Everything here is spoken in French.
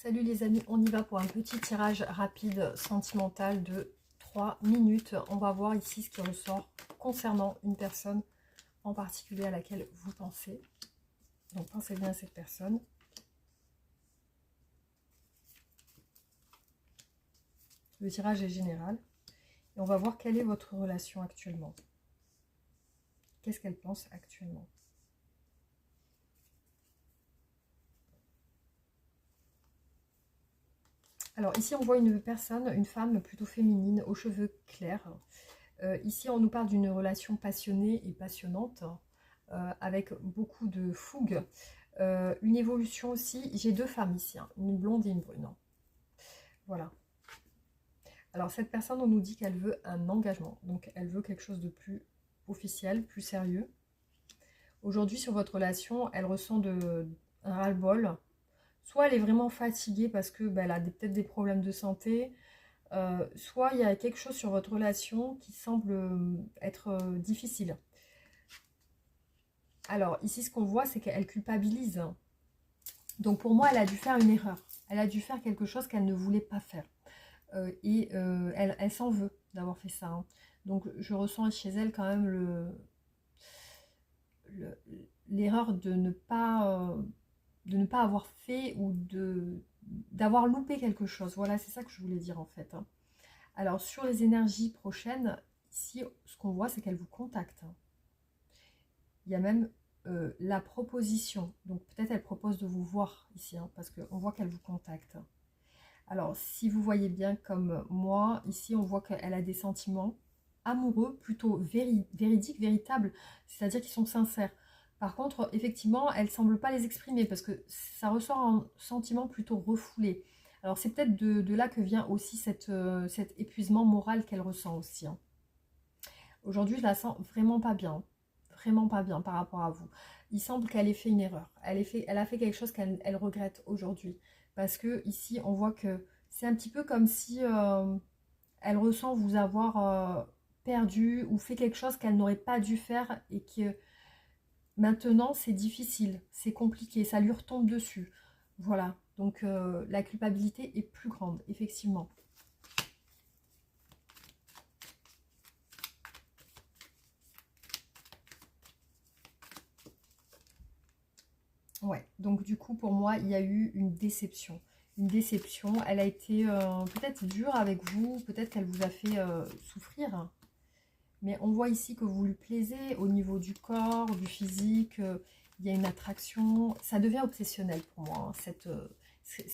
Salut les amis, on y va pour un petit tirage rapide sentimental de 3 minutes. On va voir ici ce qui ressort concernant une personne en particulier à laquelle vous pensez. Donc pensez bien à cette personne. Le tirage est général. Et on va voir quelle est votre relation actuellement. Qu'est-ce qu'elle pense actuellement? Alors ici on voit une personne, une femme plutôt féminine, aux cheveux clairs. Ici on nous parle d'une relation passionnée et passionnante, avec beaucoup de fougue. Une évolution aussi, j'ai deux femmes ici, hein, une blonde et une brune. Voilà. Alors cette personne, on nous dit qu'elle veut un engagement, donc elle veut quelque chose de plus officiel, plus sérieux. Aujourd'hui sur votre relation, elle ressent un ras-le-bol. Soit elle est vraiment fatiguée parce que elle a peut-être des problèmes de santé, soit il y a quelque chose sur votre relation qui semble être difficile. Alors ici ce qu'on voit c'est qu'elle culpabilise. Donc pour moi elle a dû faire une erreur. Elle a dû faire quelque chose qu'elle ne voulait pas faire. Elle s'en veut d'avoir fait ça. Hein. Donc je ressens chez elle quand même l'erreur de ne pas avoir fait ou d'avoir loupé quelque chose. Voilà, c'est ça que je voulais dire en fait. Hein. Alors sur les énergies prochaines, ici ce qu'on voit c'est qu'elle vous contacte. Il y a même la proposition. Donc peut-être elle propose de vous voir ici, hein, parce qu'on voit qu'elle vous contacte. Alors si vous voyez bien comme moi, ici on voit qu'elle a des sentiments amoureux, plutôt véridiques, véritables, c'est-à-dire qu'ils sont sincères. Par contre, effectivement, elle ne semble pas les exprimer parce que ça ressort un sentiment plutôt refoulé. Alors c'est peut-être de là que vient aussi cet épuisement moral qu'elle ressent aussi. Hein. Aujourd'hui, je la sens vraiment pas bien. Vraiment pas bien par rapport à vous. Il semble qu'elle ait fait une erreur. Elle a fait quelque chose qu'elle regrette aujourd'hui. Parce que ici, on voit que c'est un petit peu comme si elle ressent vous avoir perdu ou fait quelque chose qu'elle n'aurait pas dû faire et que maintenant, c'est difficile, c'est compliqué, ça lui retombe dessus. Voilà, donc la culpabilité est plus grande, effectivement. Ouais, donc du coup, pour moi, il y a eu une déception. Une déception, elle a été peut-être dure avec vous, peut-être qu'elle vous a fait souffrir. Mais on voit ici que vous lui plaisez au niveau du corps, du physique, il y a une attraction. Ça devient obsessionnel pour moi, hein,